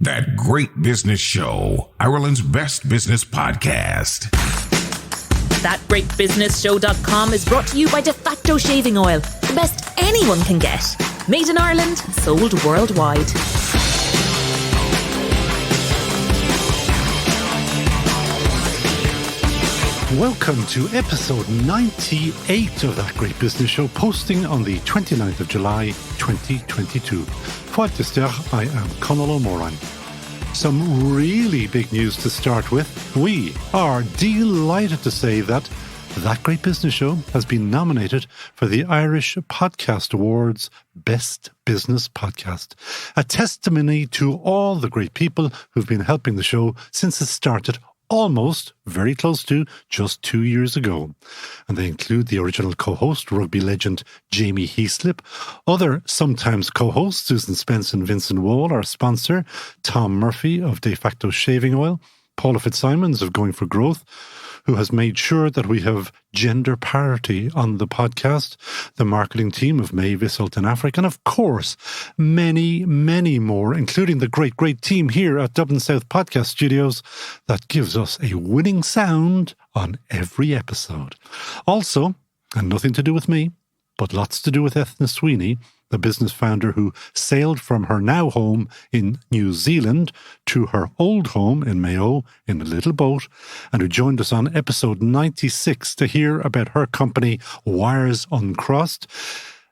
That Great Business Show, Ireland's best business podcast. ThatGreatBusinessShow.com is brought to you by De Facto Shaving Oil, the best anyone can get. Made in Ireland, sold worldwide. Welcome to episode 98 of That Great Business Show, posting on the 29th of July 2022. I am Conall O Morain. Some really big news to start with. We are delighted to say that That Great Business Show has been nominated for the Irish Podcast Awards Best Business Podcast, a testimony to all the great people who've been helping the show since it started almost, very close to, just 2 years ago. And they include the original co-host, rugby legend Jamie Heaslip, other sometimes co-hosts, Susan Spence and Vincent Wall, our sponsor, Tom Murphy of De Facto Shaving Oil, Paula Fitzsimons of Going for Growth, who has made sure that we have gender parity on the podcast, the marketing team of May Visselt in Africa, and of course, many, many more, including the great, great team here at Dublin South Podcast Studios that gives us a winning sound on every episode. Also, and nothing to do with me, but lots to do with Ethna Sweeney, the business founder who sailed from her now home in New Zealand to her old home in Mayo in a little boat, and who joined us on episode 96 to hear about her company Wires Uncrossed.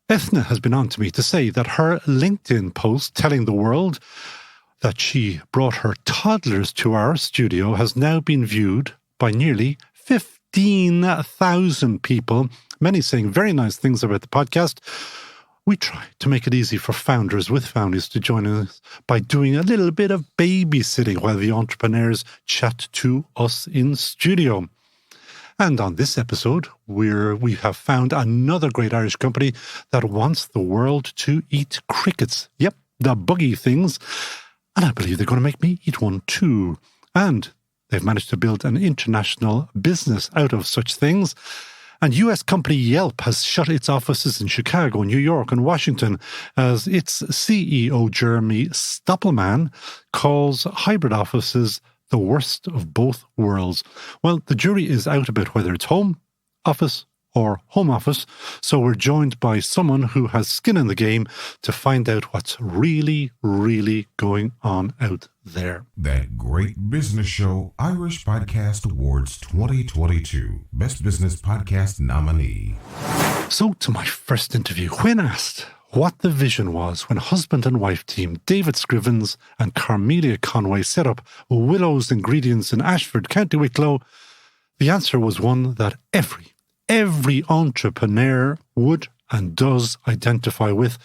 Ethna has been on to me to say that her LinkedIn post telling the world that she brought her toddlers to our studio has now been viewed by nearly 15,000 people, many saying very nice things about the podcast. We try to make it easy for founders with families to join us by doing a little bit of babysitting while the entrepreneurs chat to us in studio. And on this episode, we have found another great Irish company that wants the world to eat crickets. Yep, the buggy things. And I believe they're going to make me eat one too. And they've managed to build an international business out of such things. And US company Yelp has shut its offices in Chicago, New York, and Washington as its CEO, Jeremy Stoppelman, calls hybrid offices the worst of both worlds. Well, the jury is out about whether it's home office or home office, so we're joined by someone who has skin in the game to find out what's really, really going on out there. That Great Business Show, Irish Podcast Awards 2022, Best Business Podcast nominee. So to my first interview, when asked what the vision was when husband and wife team David Scrivens and Carmelia Conway set up Willows Ingredients in Ashford, County Wicklow, the answer was one that every entrepreneur would and does identify with.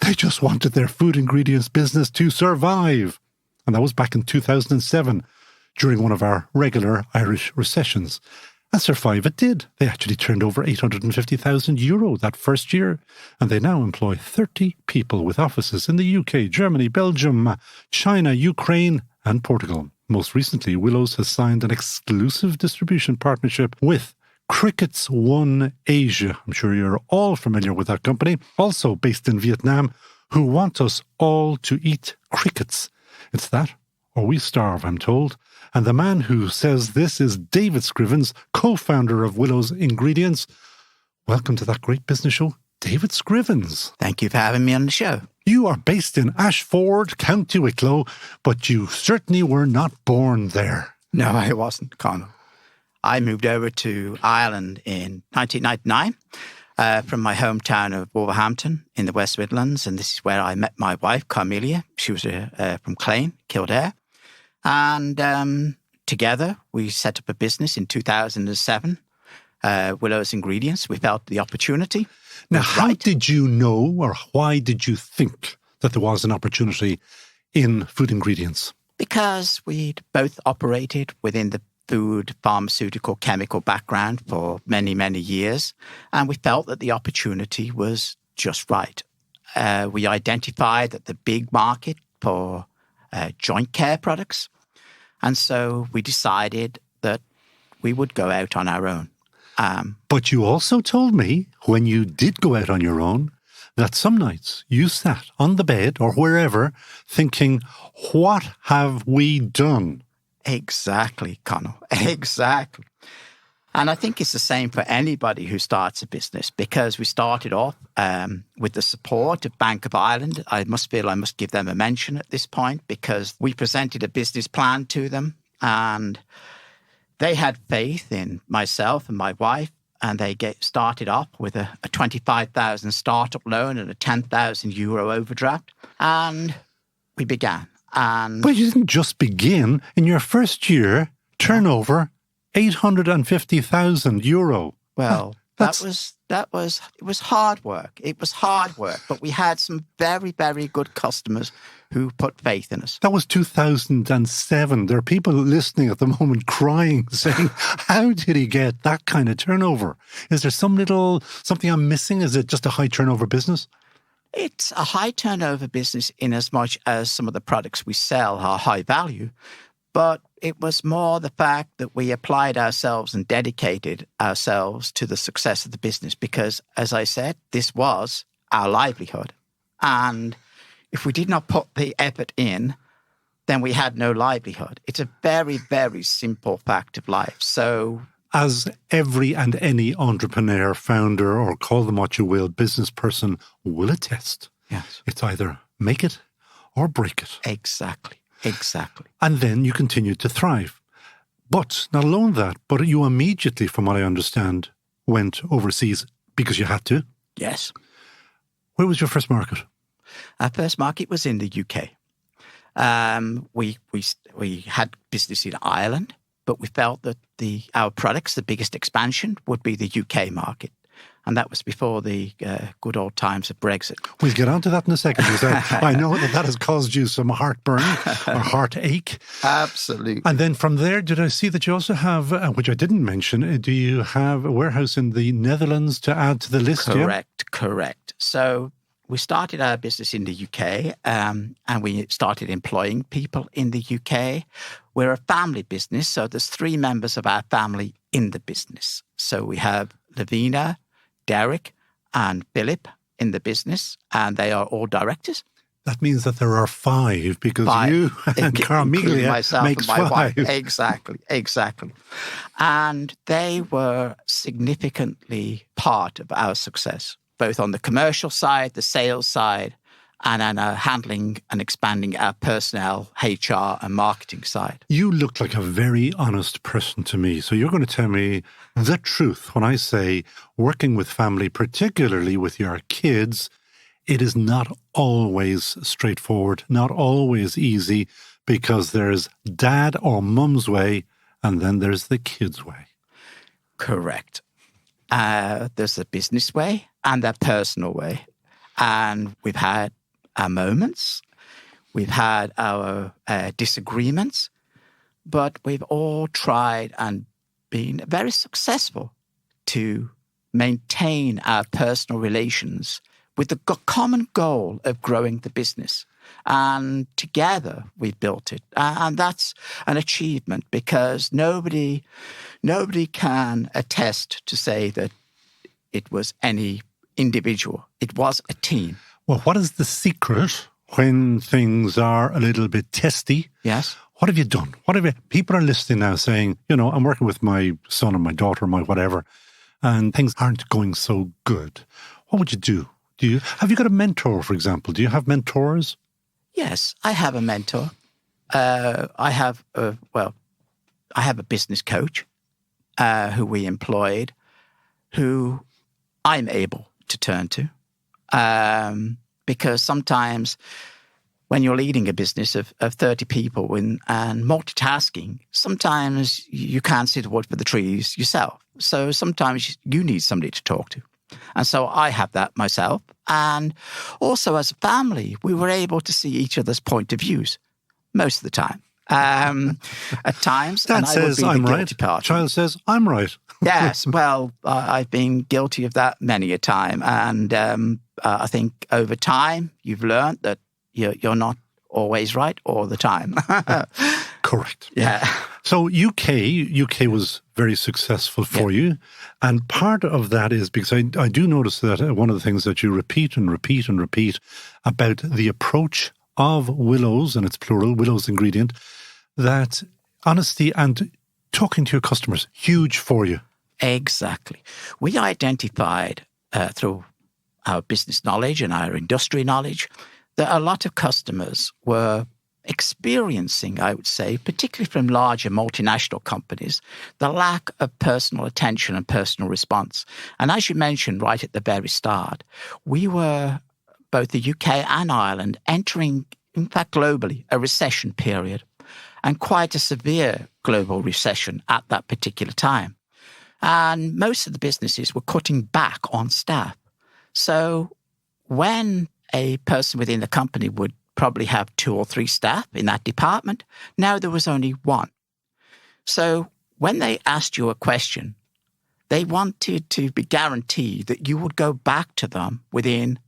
They just wanted their food ingredients business to survive. And that was back in 2007, during one of our regular Irish recessions. And survive it did. They actually turned over €850,000 that first year. And they now employ 30 people with offices in the UK, Germany, Belgium, China, Ukraine, and Portugal. Most recently, Willows has signed an exclusive distribution partnership with Crickets One Asia. I'm sure you're all familiar with that company, also based in Vietnam, who want us all to eat crickets. It's that, or we starve, I'm told. And the man who says this is David Scrivens, co-founder of Willows Ingredients. Welcome to That Great Business Show, David Scrivens. Thank you for having me on the show. You are based in Ashford, County Wicklow, but you certainly were not born there. No, I wasn't, Conall. I moved over to Ireland in 1999 from my hometown of Wolverhampton in the West Midlands, and this is where I met my wife, Carmelia. She was from Clane, Kildare. And together we set up a business in 2007, Willows Ingredients. We felt the opportunity. Now, how did you know, or why did you think that there was an opportunity in food ingredients? Because we'd both operated within the food, pharmaceutical, chemical background for many, many years. And we felt that the opportunity was just right. We identified that the big market for joint care products. And so we decided that we would go out on our own. But you also told me when you did go out on your own that some nights you sat on the bed or wherever thinking, what have we done? Exactly, Conall. Exactly. And I think it's the same for anybody who starts a business, because we started off with the support of Bank of Ireland. I must give them a mention at this point, because we presented a business plan to them and they had faith in myself and my wife, and they started off with a 25,000 startup loan and a 10,000 euro overdraft. And we began. But you didn't just begin. In your first year, turnover, 850,000 euro. Well, it was hard work. It was hard work, but we had some very, very good customers who put faith in us. That was 2007. There are people listening at the moment crying, saying, how did he get that kind of turnover? Is there something I'm missing? Is it just a high turnover business? It's a high turnover business in as much as some of the products we sell are high value. But it was more the fact that we applied ourselves and dedicated ourselves to the success of the business because, as I said, this was our livelihood. And if we did not put the effort in, then we had no livelihood. It's a very, very simple fact of life. So, as every and any entrepreneur, founder, or call them what you will, business person will attest, yes, it's either make it or break it. Exactly. And then you continued to thrive. But not alone that, but you immediately, from what I understand, went overseas because you had to. Yes. Where was your first market? Our first market was in the UK. We had business in Ireland, but we felt that our products, the biggest expansion, would be the UK market. And that was before the good old times of Brexit. We'll get on to that in a second, because I know that has caused you some heartburn or heartache. Absolutely. And then from there, did I see that you also have, which I didn't mention, do you have a warehouse in the Netherlands to add to the list? Correct. So we started our business in the UK and we started employing people in the UK. We're a family business, so there's 3 members of our family in the business. So we have Lavina, Derek and Philip in the business, and they are all directors. That means that there are 5 because you and Carmelia makes and my 5. Wife. Exactly. And they were significantly part of our success, both on the commercial side, the sales side, and on handling and expanding our personnel, HR and marketing side. You look like a very honest person to me. So you're going to tell me the truth when I say working with family, particularly with your kids, it is not always straightforward, not always easy, because there's dad or mum's way and then there's the kids' way. Correct. There's the business way and the personal way. And we've had our moments, we've had our disagreements, but we've all tried and been very successful to maintain our personal relations with the common goal of growing the business. And together we built it. And that's an achievement because nobody can attest to say that it was any individual. It was a team. Well, what is the secret when things are a little bit testy? Yes. What have you done? People are listening now saying, I'm working with my son or my daughter or my whatever, and things aren't going so good. What would you do? Have you got a mentor, for example? Do you have mentors? Yes, I have a mentor. I have a business coach who we employed, who I'm able to turn to. Because sometimes when you're leading a business of 30 people and multitasking, sometimes you can't see the wood for the trees yourself. So sometimes you need somebody to talk to. And so I have that myself. And also as a family, we were able to see each other's point of views most of the time. At times, Dad and I says would be I'm the right. guilty party. Child says I'm right. Yes, well, I've been guilty of that many a time, and I think over time you've learned that you're not always right all the time. Correct. Yeah. So UK was very successful for you. And part of that is because I do notice that one of the things that you repeat and repeat and repeat about the approach of Willows, and it's plural, Willows Ingredient, that honesty and talking to your customers, huge for you. Exactly. We identified through our business knowledge and our industry knowledge that a lot of customers were experiencing, I would say, particularly from larger multinational companies, the lack of personal attention and personal response. And as you mentioned right at the very start, we were, both the UK and Ireland, entering, in fact, globally, a recession period, and quite a severe global recession at that particular time. And most of the businesses were cutting back on staff. So when a person within the company would probably have 2 or 3 staff in that department, now there was only 1. So when they asked you a question, they wanted to be guaranteed that you would go back to them within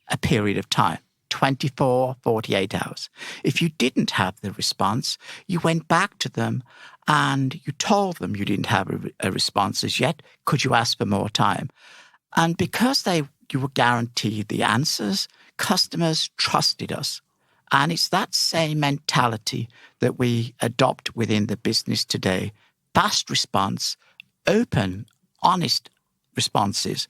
a period of time, 24, 48 hours. If you didn't have the response, you went back to them and you told them you didn't have a response as yet. Could you ask for more time? And because you were guaranteed the answers, customers trusted us. And it's that same mentality that we adopt within the business today. Fast response, open, honest responses,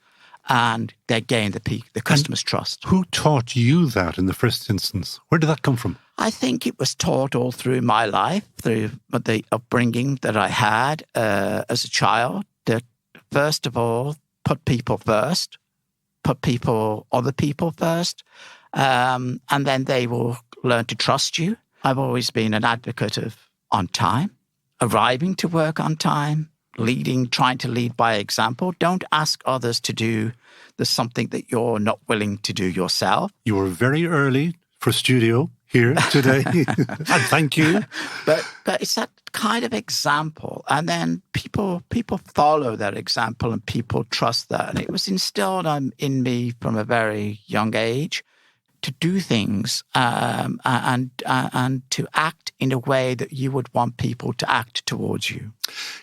and they gain the customer's trust. Who taught you that in the first instance? Where did that come from? I think it was taught all through my life, through the upbringing that I had as a child, that first of all, put people first, put other people first, and then they will learn to trust you. I've always been an advocate of on time, arriving to work on time, trying to lead by example. Don't ask others to do something that you're not willing to do yourself. You were very early for studio here today. And thank you. But it's that kind of example. And then people follow that example and people trust that. And it was instilled in me from a very young age to do things and to act in a way that you would want people to act towards you.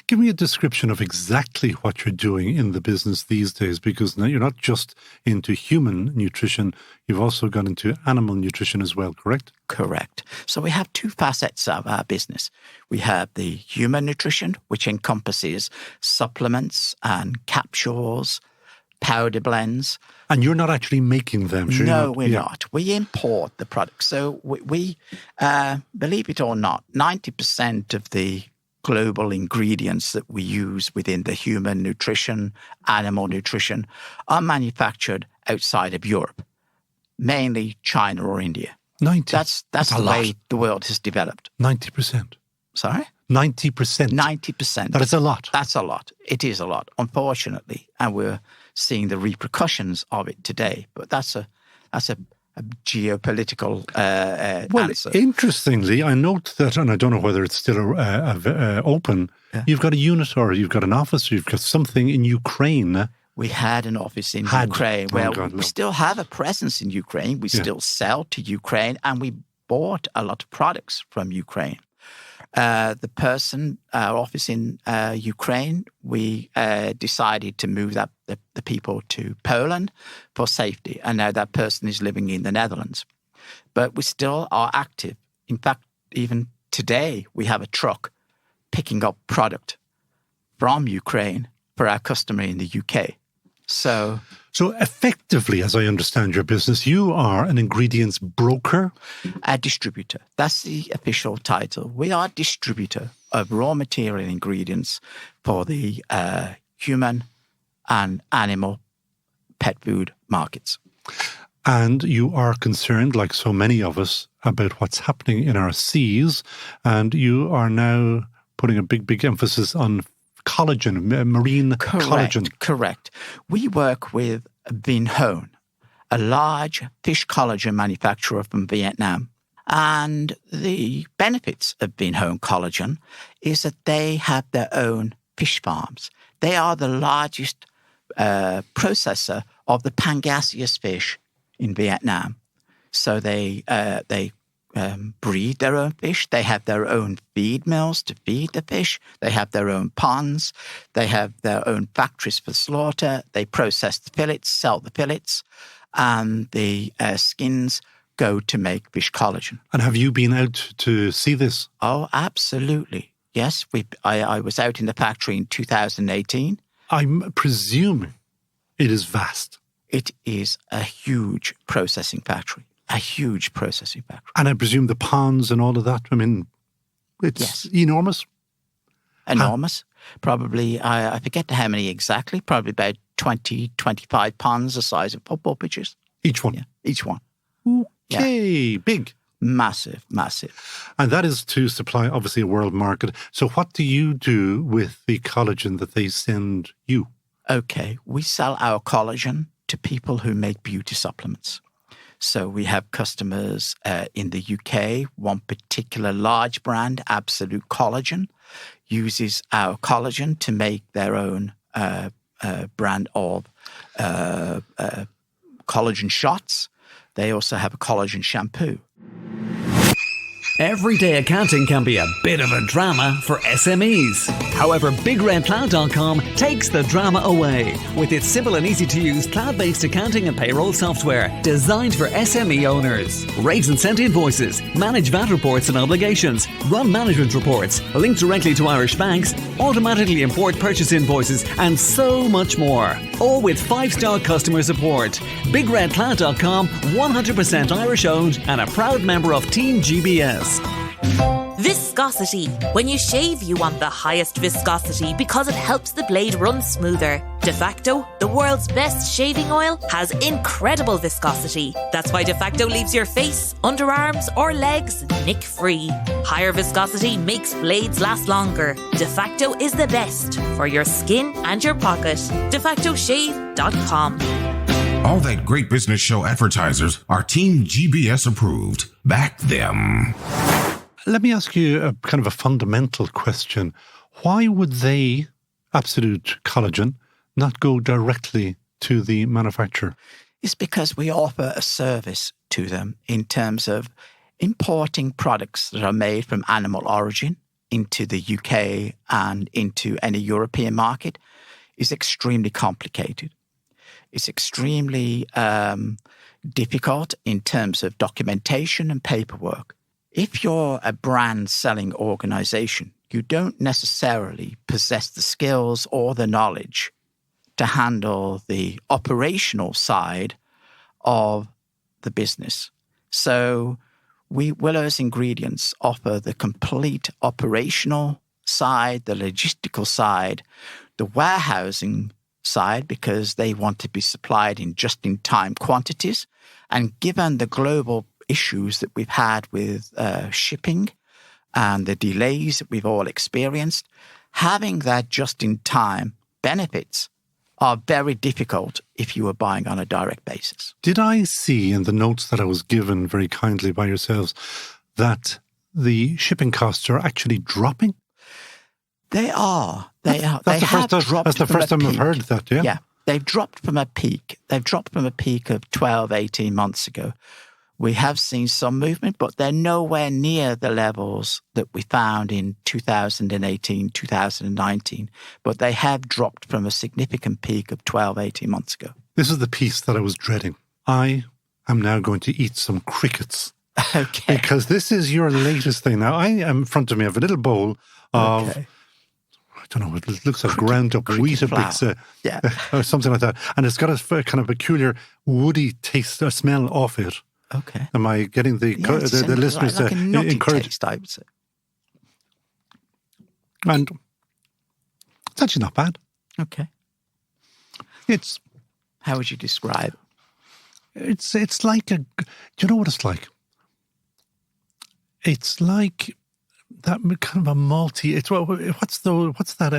Give me a description of exactly what you're doing in the business these days, because now you're not just into human nutrition, you've also gone into animal nutrition as well, correct? Correct. So we have 2 facets of our business. We have the human nutrition, which encompasses supplements and capsules, powder blends. And you're not actually making them, sure? No, we're not. We import the products. So we believe it or not, 90% of the global ingredients that we use within the human nutrition, animal nutrition, are manufactured outside of Europe, mainly China or India. 90? That's the way the world has developed. 90%? Sorry? 90%? 90%. That is a lot. That's a lot. It is a lot, unfortunately. And we're seeing the repercussions of it today. But that's a geopolitical answer. Interestingly, I note that, and I don't know whether it's still open, you've got a unit or you've got an office or you've got something in Ukraine. We had an office in Ukraine. We still have a presence in Ukraine. We still sell to Ukraine, and we bought a lot of products from Ukraine. Our office in Ukraine, we decided to move the people to Poland for safety. And now that person is living in the Netherlands. But we still are active. In fact, even today, we have a truck picking up product from Ukraine for our customer in the UK. So effectively, as I understand your business, you are an ingredients broker? A distributor. That's the official title. We are a distributor of raw material ingredients for the human and animal pet food markets. And you are concerned, like so many of us, about what's happening in our seas. And you are now putting a big emphasis on collagen, marine collagen. Correct. We work with Vinhone, a large fish collagen manufacturer from Vietnam. And the benefits of Vinhone collagen is that they have their own fish farms. They are the largest processor of the pangasius fish in Vietnam. So they breed their own fish. They have their own feed mills to feed the fish. They have their own ponds. They have their own factories for slaughter. They process the fillets, sell the fillets, and the skins go to make fish collagen. And have you been out to see this? Oh, absolutely. Yes, I was out in the factory in 2018. I'm presuming it is vast. It is a huge processing factory. A huge processing factory. And I presume the ponds and all of that, I mean, it's enormous. Enormous. Probably, I forget how many exactly, probably about 20, 25 ponds the size of football pitches. Each one? Yeah, each one. Okay, big. Massive, massive. And that is to supply, obviously, a world market. So what do you do with the collagen that they send you? Okay, we sell our collagen to people who make beauty supplements. So we have customers in the UK. One particular large brand, Absolute Collagen, uses our collagen to make their own brand of collagen shots. They also have a collagen shampoo. Everyday accounting can be a bit of a drama for SMEs. However, BigRedCloud.com takes the drama away with its simple and easy to use cloud-based accounting and payroll software designed for SME owners. Raise and send invoices, manage VAT reports and obligations, run management reports, link directly to Irish banks, automatically import purchase invoices, and so much more. All with 5-star customer support. BigRedCloud.com, 100% Irish owned and a proud member of Team GBS. Viscosity. When you shave, you want the highest viscosity because it helps the blade run smoother. De facto, the world's best shaving oil, has incredible viscosity. That's why De facto leaves your face, underarms, or legs nick-free. Higher viscosity makes blades last longer. De facto is the best for your skin and your pocket. DeFactoShave.com. All that great business show advertisers are Team GBS approved. Back them. Let me ask you a kind of a fundamental question. Why would they, Absolute Collagen, not go directly to the manufacturer? It's because we offer a service to them in terms of importing products that are made from animal origin into the UK and into any European market is extremely complicated. It's extremely difficult in terms of documentation and paperwork. If you're a brand selling organization, you don't necessarily possess the skills or the knowledge to handle the operational side of the business. So we, Willows Ingredients, offer the complete operational side, the logistical side, the warehousing side, because they want to be supplied in just-in-time quantities. And given the global issues that we've had with shipping and the delays that we've all experienced, having that just-in-time benefits are very difficult if you are buying on a direct basis. Did I see in the notes that I was given very kindly by yourselves that the shipping costs are actually dropping? They are. That's the first time I've heard that, yeah? Yeah. They've dropped from a peak. They've dropped from a peak of 12, 18 months ago. We have seen some movement, but they're nowhere near the levels that we found in 2018, 2019. But they have dropped from a significant peak of 12, 18 months ago. This is the piece that I was dreading. I am now going to eat some crickets. Okay. Because this is your latest thing. Now, I am in front of me, I have a little bowl of... Okay. I don't know, it looks like ground up wheat or something like that. And it's got a kind of peculiar woody taste or smell off it. Okay. Am I getting the listeners like a nutty encouraged? Taste, I would say. And it's actually not bad. Okay. It's... How would you describe it? It's like a... Do you know what it's like? It's like... that kind of a malty. It's what's that?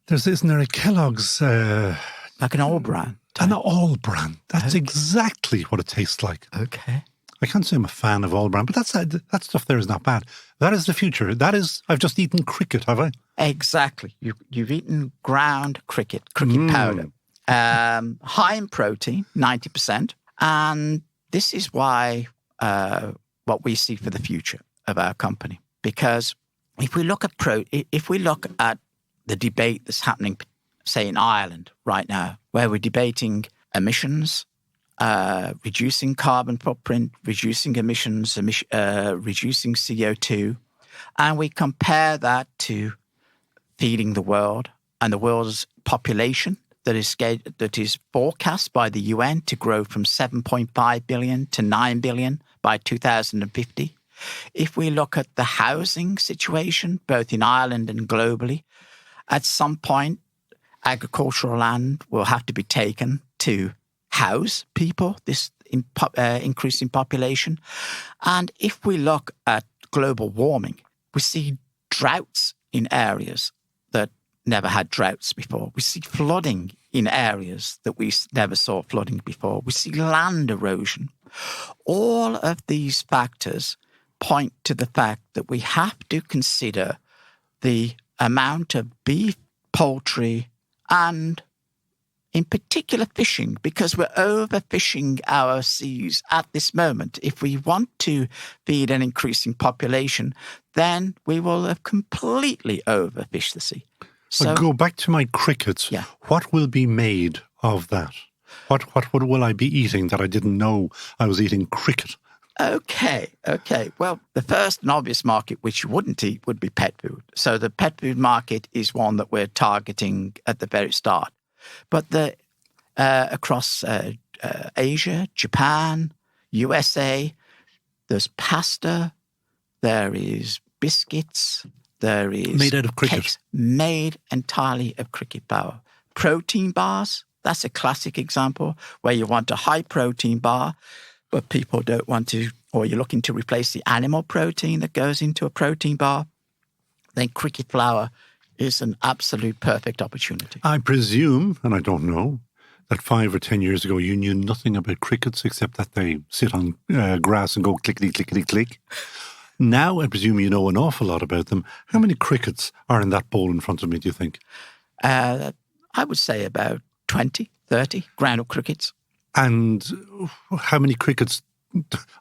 Isn't there a Kellogg's? Like an all brand. An all brand. That's exactly what it tastes like. Okay. I can't say I'm a fan of all brand, but that stuff there is not bad. That is the future. That is. I've just eaten cricket, have I? Exactly. You've eaten ground cricket powder, high in protein, 90%, and this is why what we see for the future of our company. Because if we look at the debate that's happening, say in Ireland right now, where we're debating emissions, reducing carbon footprint, reducing emissions, reducing CO2, and we compare that to feeding the world and the world's population that is forecast by the UN to grow from 7.5 billion to 9 billion by 2050. If we look at the housing situation, both in Ireland and globally, at some point, agricultural land will have to be taken to house people, this increasing population. And if we look at global warming, we see droughts in areas that never had droughts before. We see flooding in areas that we never saw flooding before. We see land erosion. All of these factors point to the fact that we have to consider the amount of beef, poultry, and in particular fishing, because we're overfishing our seas at this moment. If we want to feed an increasing population, then we will have completely overfished the sea. So, I'll go back to my crickets. Yeah. What will be made of that? What will I be eating that I didn't know I was eating cricket? Okay. Well, the first and obvious market which you wouldn't eat would be pet food. So the pet food market is one that we're targeting at the very start. But across Asia, Japan, USA, there's pasta, there is biscuits, there is made out of cricket. Cakes made entirely of cricket flour. Protein bars, that's a classic example where you want a high protein bar, but people don't want to, or you're looking to replace the animal protein that goes into a protein bar, then cricket flour is an absolute perfect opportunity. I presume, and I don't know, that 5 or 10 years ago you knew nothing about crickets except that they sit on grass and go clickety, clickety, click. Now I presume you know an awful lot about them. How many crickets are in that bowl in front of me, do you think? I would say about 20, 30 ground-up crickets. And how many crickets?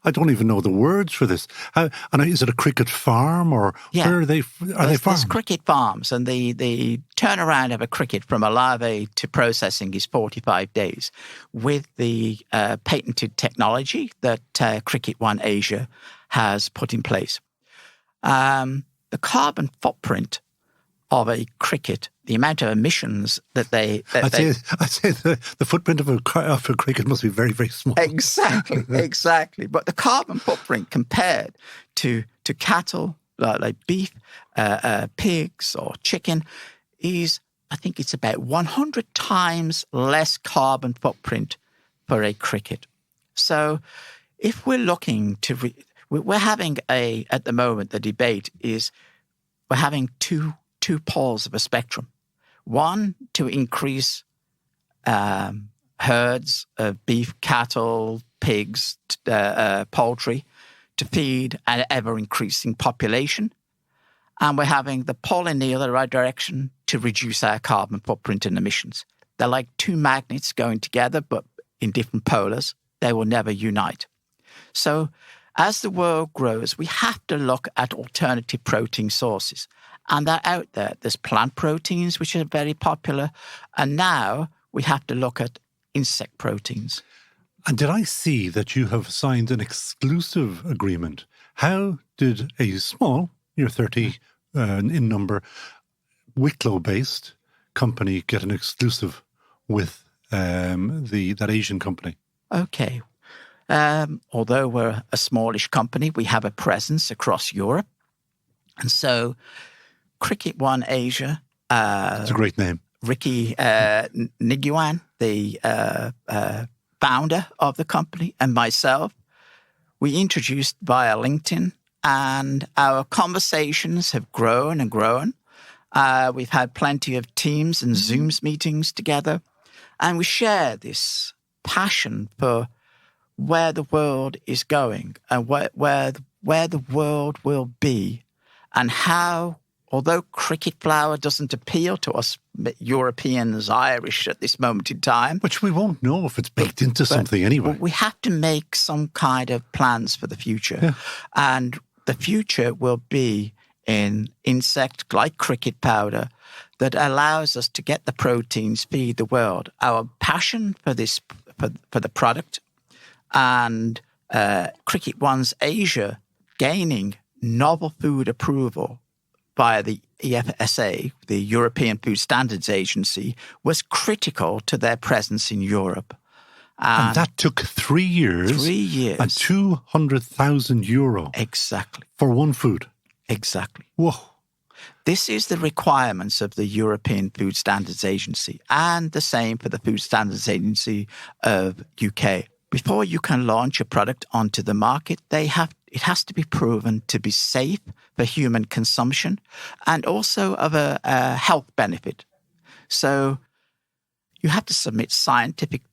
I don't even know the words for this. And is it a cricket farm or where are they? Are they farmed? There's cricket farms, and the turnaround of a cricket from a larvae to processing is 45 days. With the patented technology that Cricket One Asia has put in place, the carbon footprint of a cricket, the amount of emissions that I'd say the footprint of a cricket must be very, very small. Exactly. But the carbon footprint compared to cattle, like beef, pigs or chicken, is, I think it's about 100 times less carbon footprint for a cricket. So if we're looking to, we're having at the moment, the debate is we're having two poles of a spectrum. One, to increase herds of beef, cattle, pigs, poultry, to feed an ever-increasing population. And we're having the pole in the other right direction to reduce our carbon footprint and emissions. They're like two magnets going together, but in different polars. They will never unite. So as the world grows, we have to look at alternative protein sources. And they're out there. There's plant proteins, which are very popular. And now we have to look at insect proteins. And did I see that you have signed an exclusive agreement? How did a small, you're 30 in number, Wicklow-based company get an exclusive with that Asian company? Okay. Although we're a smallish company, we have a presence across Europe. And so Cricket One Asia. That's a great name. Ricky Niguan, the founder of the company, and myself, we introduced via LinkedIn, and our conversations have grown and grown. We've had plenty of Teams and Zooms meetings together, and we share this passion for where the world is going and where the world will be, and how although cricket flour doesn't appeal to us Europeans, Irish at this moment in time. Which we won't know if it's baked into something anyway. We have to make some kind of plans for the future. Yeah. And the future will be in insect like cricket powder that allows us to get the proteins, feed the world. Our passion for this, for the product, and Cricket One's Asia gaining novel food approval by the EFSA, the European Food Standards Agency, was critical to their presence in Europe. And that took 3 years. 3 years. And €200,000. Exactly. For one food. Exactly. Whoa. This is the requirements of the European Food Standards Agency, and the same for the Food Standards Agency of UK. Before you can launch a product onto the market, it has to be proven to be safe for human consumption and also of a health benefit. So you have to submit scientific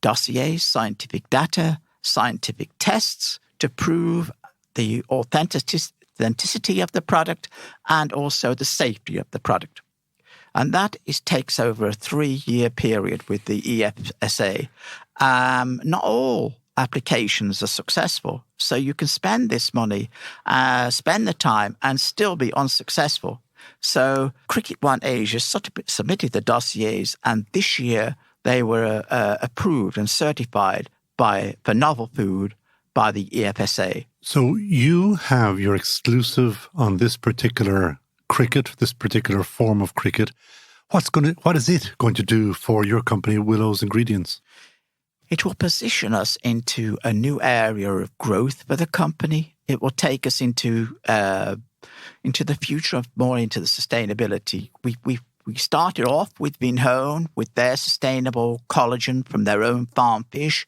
dossiers, scientific data, scientific tests to prove the authenticity of the product and also the safety of the product. And that takes over a 3-year period with the EFSA. Not all applications are successful. So you can spend this money, spend the time, and still be unsuccessful. So Cricket One Asia submitted the dossiers, and this year they were approved and certified for novel food by the EFSA. So you have your exclusive on this particular cricket, this particular form of cricket. What is it going to do for your company, Willows Ingredients? It will position us into a new area of growth for the company. It will take us into the future of more into the sustainability. We started off with Vinhone, with their sustainable collagen from their own farm fish.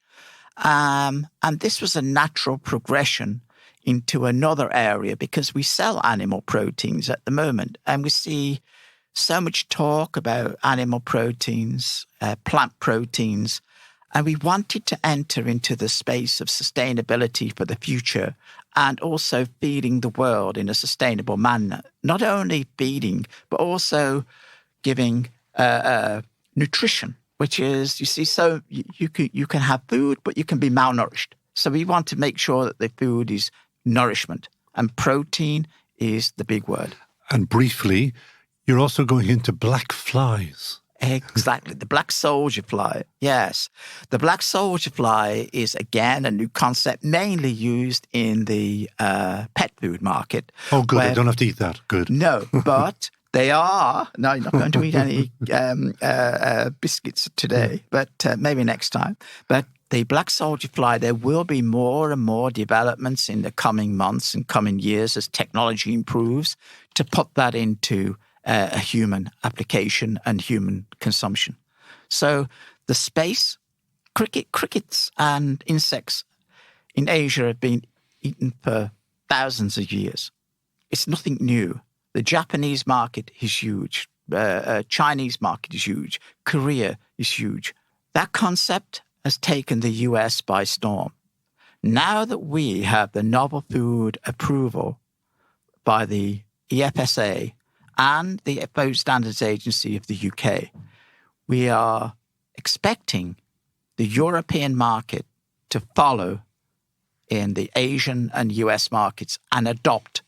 And this was a natural progression into another area because we sell animal proteins at the moment. And we see so much talk about animal proteins, plant proteins. And we wanted to enter into the space of sustainability for the future and also feeding the world in a sustainable manner. Not only feeding, but also giving nutrition, which is, you see, so you can have food, but you can be malnourished. So we want to make sure that the food is nourishment, and protein is the big word. And briefly, you're also going into black flies. Exactly. The black soldier fly. Yes. The black soldier fly is, again, a new concept mainly used in the pet food market. Oh, good. I don't have to eat that. Good. No, but they are. No, you're not going to eat any biscuits today, but maybe next time. But the black soldier fly, there will be more and more developments in the coming months and coming years as technology improves to put that into a human application and human consumption. So the space, crickets and insects in Asia have been eaten for thousands of years. It's nothing new. The Japanese market is huge. Chinese market is huge. Korea is huge. That concept has taken the US by storm. Now that we have the novel food approval by the EFSA and the Food Standards Agency of the UK, we are expecting the European market to follow in the Asian and US markets and adopt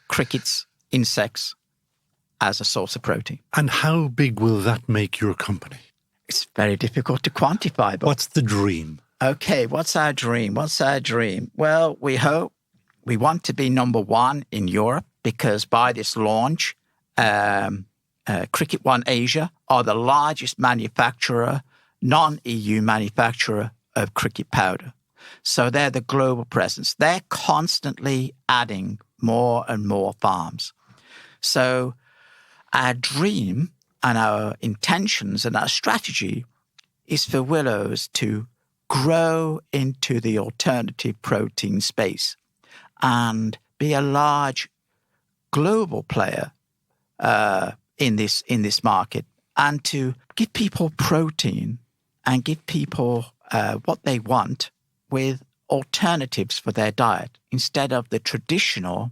crickets, insects as a source of protein. And how big will that make your company? It's very difficult to quantify. But what's the dream? Okay, what's our dream? Well, we want to be number one in Europe because by this launch, Cricket One Asia are the largest manufacturer, non-EU manufacturer of cricket powder. So they're the global presence. They're constantly adding more and more farms. So our dream and our intentions and our strategy is for Willows to grow into the alternative protein space and be a large global player in this market, and to give people protein and give people what they want with alternatives for their diet instead of the traditional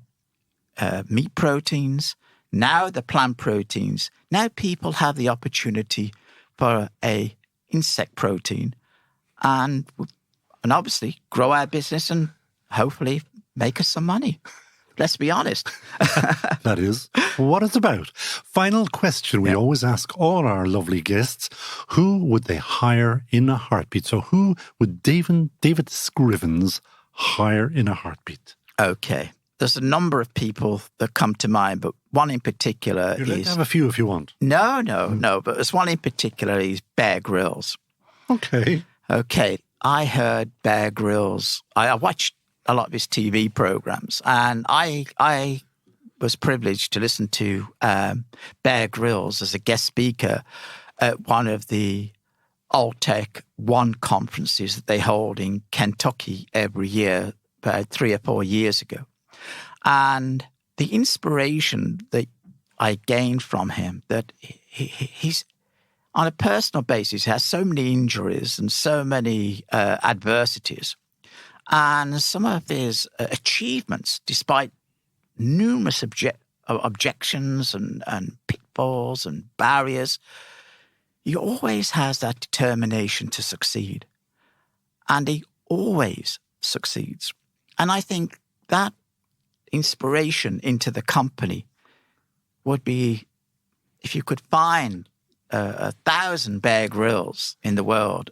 meat proteins, Now the plant proteins, now people have the opportunity for a insect protein and obviously grow our business and hopefully make us some money. Let's be honest. That is what it's about. Final question we always ask all our lovely guests. Who would they hire in a heartbeat? So who would David Scrivens hire in a heartbeat? Okay. There's a number of people that come to mind, but one in particular You'd like to have a few if you want. No. But there's one in particular, is Bear Grylls. Okay. I heard Bear Grylls. I watched a lot of his TV programs, and I was privileged to listen to Bear Grylls as a guest speaker at one of the Alltech One conferences that they hold in Kentucky every year, about 3 or 4 years ago. And the inspiration that I gained from him, that he's on a personal basis, he has so many injuries and so many adversities. And some of his achievements, despite numerous objections and pitfalls and barriers, he always has that determination to succeed. And he always succeeds. And I think that inspiration into the company would be, if you could find 1,000 Bear Grylls in the world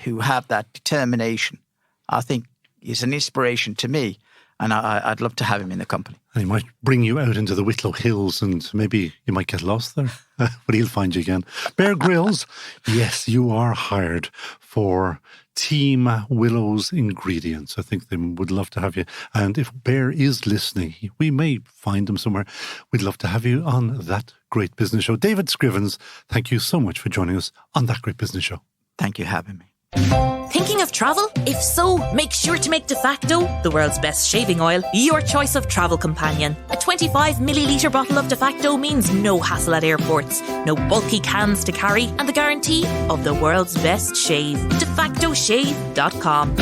who have that determination, I think he's an inspiration to me, and I'd love to have him in the company. And he might bring you out into the Wicklow Hills and maybe you might get lost there, but he'll find you again. Bear Grylls, yes, you are hired for Team Willows Ingredients. I think they would love to have you. And if Bear is listening, we may find him somewhere. We'd love to have you on That Great Business Show. David Scrivens, thank you so much for joining us on That Great Business Show. Thank you for having me. Thinking of travel? If so, make sure to make De Facto, the world's best shaving oil, your choice of travel companion. A 25 millilitre bottle of De Facto means no hassle at airports, no bulky cans to carry, and the guarantee of the world's best shave. DeFactoShave.com.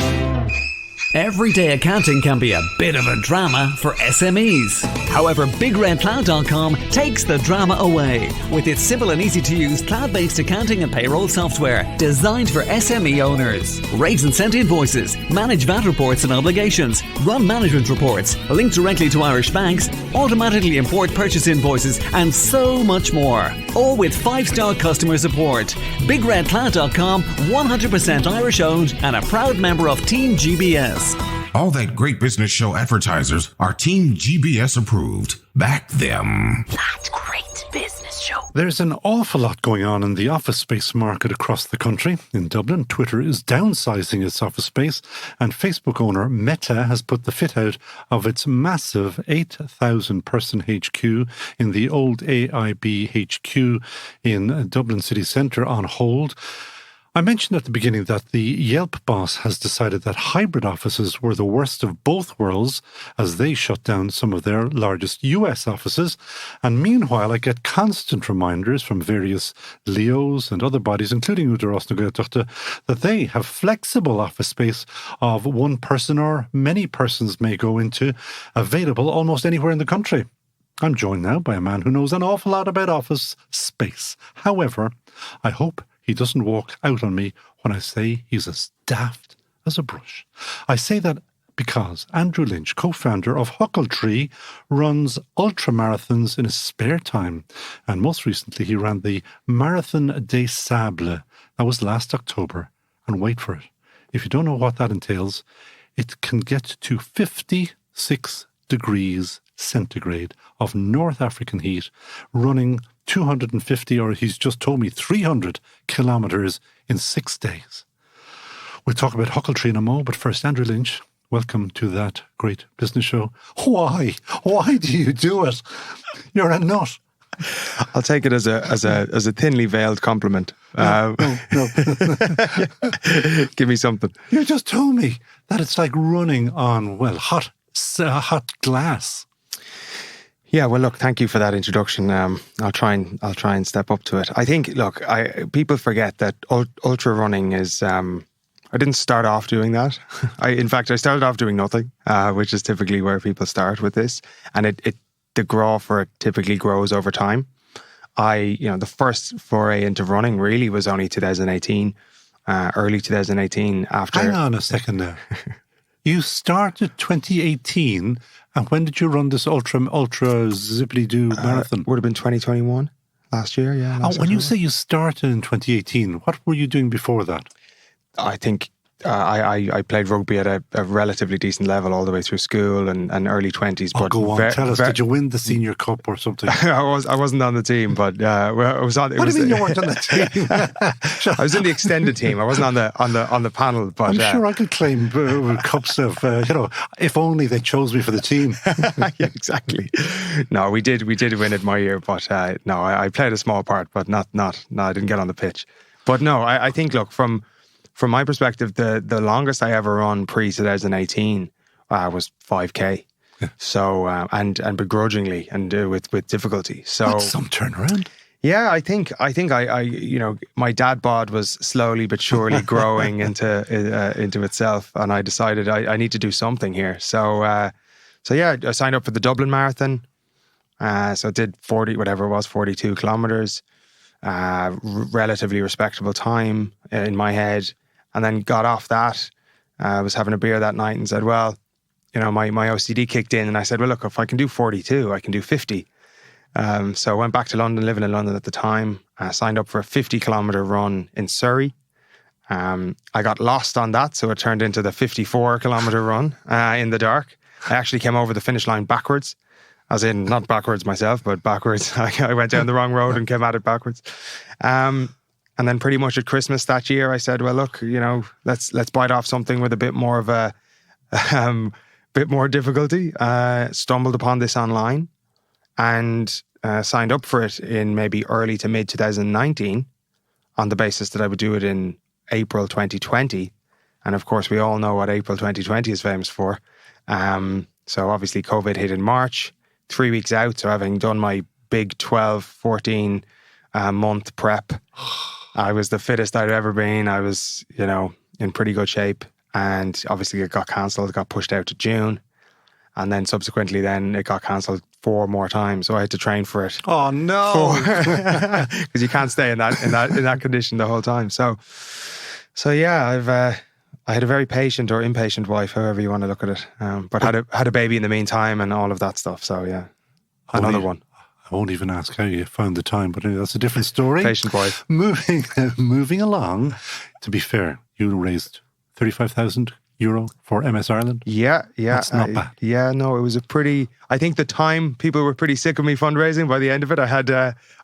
Everyday accounting can be a bit of a drama for SMEs. However, BigRedCloud.com takes the drama away with its simple and easy to use cloud-based accounting and payroll software designed for SME owners. Raise and send invoices, manage VAT reports and obligations, run management reports, link directly to Irish banks, automatically import purchase invoices, and so much more. All with 5-star customer support. BigRedCloud.com, 100% Irish owned and a proud member of Team GBS. All That Great Business Show advertisers are Team GBS approved. Back them. That Great Business Show. There's an awful lot going on in the office space market across the country. In Dublin, Twitter is downsizing its office space, and Facebook owner Meta has put the fit out of its massive 8,000 person HQ in the old AIB HQ in Dublin city centre on hold. I mentioned at the beginning that the Yelp boss has decided that hybrid offices were the worst of both worlds as they shut down some of their largest US offices. And meanwhile, I get constant reminders from various Leos and other bodies, including Údarás na Gaeltachta, that they have flexible office space of one person or many persons may go into, available almost anywhere in the country. I'm joined now by a man who knows an awful lot about office space. However, I hope he doesn't walk out on me when I say he's as daft as a brush. I say that because Andrew Lynch, co-founder of Huckletree, runs ultramarathons in his spare time. And most recently, he ran the Marathon des Sables. That was last October. And wait for it. If you don't know what that entails, it can get to 56 degrees centigrade of North African heat, running 250, or he's just told me 300 kilometres in 6 days. We'll talk about Huckletree in a moment, but first, Andrew Lynch, welcome to That Great Business Show. Why? Why do you do it? You're a nut. I'll take it as a thinly veiled compliment. No. Give me something. You just told me that it's like running on, well, hot glass. Yeah, well, look, thank you for that introduction. I'll try and step up to it. I think, look, people forget that ultra running is. I didn't start off doing that. In fact, I started off doing nothing, which is typically where people start with this. And it the graw for it typically grows over time. The first foray into running really was only 2018, early 2018. After. Hang on a second now. You started 2018, and when did you run this ultra zippity-doo marathon? Would have been 2021, last year, yeah. When you say you started in 2018, what were you doing before that? I think I played rugby at a relatively decent level all the way through school and early 20s. But go on, tell us, did you win the senior cup or something? I wasn't on the team, but I was on. What do you mean you weren't on the team? I was in the extended team. I wasn't on the panel. But I'm sure I could claim cups of if only they chose me for the team. Yeah, exactly. No, we did win it my year, but no, I played a small part, but not. No, I didn't get on the pitch. But no, I think look from my perspective, the longest I ever run pre-2018 was 5K. Yeah. So, and begrudgingly and with difficulty. So that's some turnaround. Yeah, I think my dad bod was slowly but surely growing into itself, and I decided I need to do something here. So yeah, I signed up for the Dublin Marathon. So I did 42 kilometers, relatively respectable time in my head. And then got off that. I was having a beer that night and said, well, my OCD kicked in, and I said, well, look, if I can do 42, I can do 50. So I went back to London, living in London at the time. I signed up for a 50-kilometre run in Surrey. I got lost on that, so it turned into the 54-kilometre run in the dark. I actually came over the finish line backwards, as in not backwards myself, but backwards. I went down the wrong road and came at it backwards. And then pretty much at Christmas that year, I said, well, look, let's bite off something with a bit more of a bit more difficulty. Stumbled upon this online and signed up for it in maybe early to mid 2019 on the basis that I would do it in April 2020. And of course, we all know what April 2020 is famous for. So obviously COVID hit in March, 3 weeks out. So having done my big 12, 14 month prep, I was the fittest I'd ever been. I was, in pretty good shape. And obviously it got cancelled, it got pushed out to June. And then subsequently it got cancelled 4 more times. So I had to train for it. Oh no. Because you can't stay in that condition the whole time. So yeah, I had a very patient or impatient wife, however you want to look at it. But had a baby in the meantime and all of that stuff. So yeah, another one. I won't even ask how you found the time, but anyway, that's a different story. Patient wife. Moving along, to be fair, you raised €35,000 for MS Ireland. Yeah. That's not bad. Yeah, no, it was I think the time people were pretty sick of me fundraising. By the end of it, I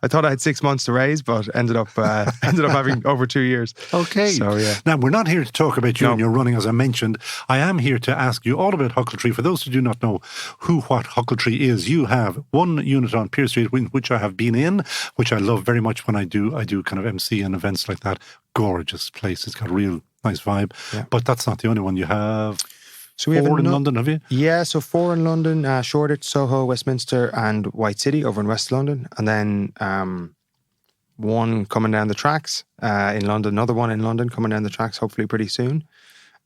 thought I had 6 months to raise, but ended up having over 2 years. Okay. So yeah. Now, we're not here to talk about you and your running, as I mentioned. I am here to ask you all about Huckletree. For those who do not know what Huckletree is, you have one unit on Pearse Street, which I have been in, which I love very much when I do kind of MC and events like that. Gorgeous place. It's got a real nice vibe. Yeah. But that's not the only one you have. So we have 4 in London, have you? Yeah, so 4 in London, Shoreditch, Soho, Westminster and White City over in West London. And then 1 coming down the tracks in London, another one in London coming down the tracks hopefully pretty soon.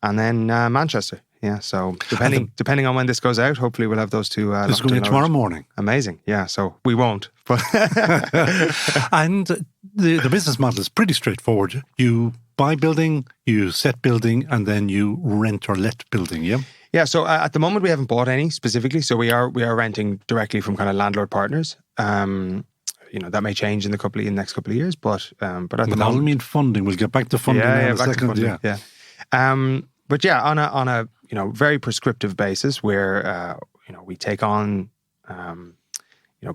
And then Manchester. Yeah, so depending on when this goes out, hopefully we'll have those 2. This is going to be tomorrow morning. Amazing. Yeah, so we won't. But and the business model is pretty straightforward. You buy building, you set building, and then you rent or let building, yeah? Yeah, so at the moment we haven't bought any specifically, so we are renting directly from kind of landlord partners. That may change in the next couple of years, but at the moment... That'll mean funding. We'll get back to funding in a second. Yeah. But yeah, on a very prescriptive basis where we take on